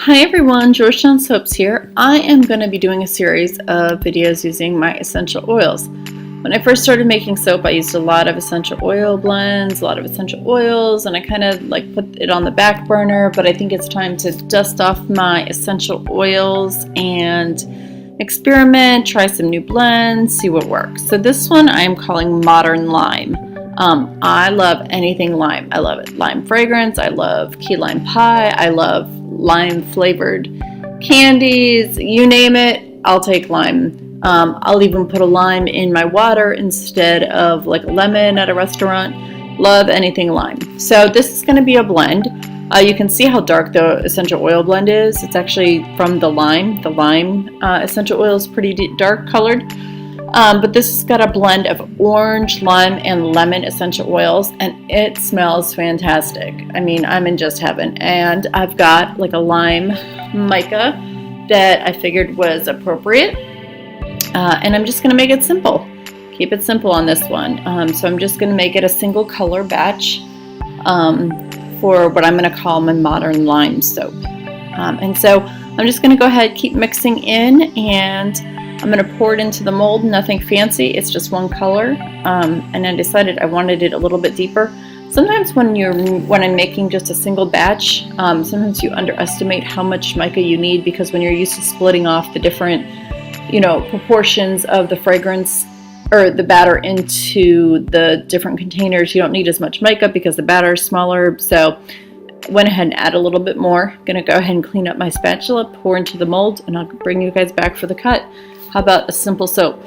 Hi everyone, Georgetown Soaps here. I am going to be doing a series of videos using my essential oils. When I first started making soap, I used a lot of essential oil blends, a lot of essential oils, and I kind of put it on the back burner, but I think it's time to dust off my essential oils and experiment, try some new blends, see what works. So this one I am calling Modern Lime. I love anything lime. I love it. Lime fragrance, I love key lime pie, I love lime flavored candies, you name it, I'll take lime. I'll even put a lime in my water instead of like a lemon at a restaurant. Love anything lime. So this is going to be a blend. You can see how dark the essential oil blend is. It's actually from the lime. The lime essential oil is pretty dark colored. But this has got a blend of orange, lime, and lemon essential oils, and it smells fantastic. I mean, I'm in just heaven. And I've got like a lime mica that I figured was appropriate. And I'm just going to make it simple. Keep it simple on this one. So I'm just going to make it a single color batch for what I'm going to call my Modern Lime soap. And so I'm just going to go ahead, keep mixing in, and I'm going to pour it into the mold. Nothing fancy, it's just one color. And I decided I wanted it a little bit deeper. Sometimes when I'm making just a single batch, sometimes you underestimate how much mica you need, because when you're used to splitting off the different, proportions of the fragrance or the batter into the different containers, you don't need as much mica because the batter is smaller. So I went ahead and add a little bit more. I'm going to go ahead and clean up my spatula, pour into the mold, and I'll bring you guys back for the cut. How about a simple soap?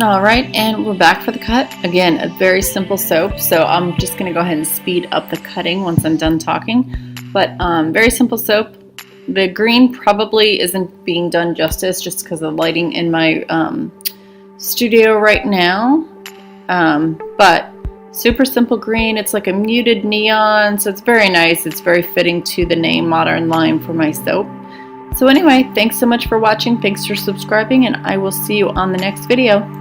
All right, and we're back for the cut. Again, a very simple soap, so I'm just going to go ahead and speed up the cutting once I'm done talking. But very simple soap. The green probably isn't being done justice just because of the lighting in my studio right now. But super simple green. It's like a muted neon, so it's very nice. It's very fitting to the name Modern Lime for my soap. So anyway, thanks so much for watching, thanks for subscribing, and I will see you on the next video.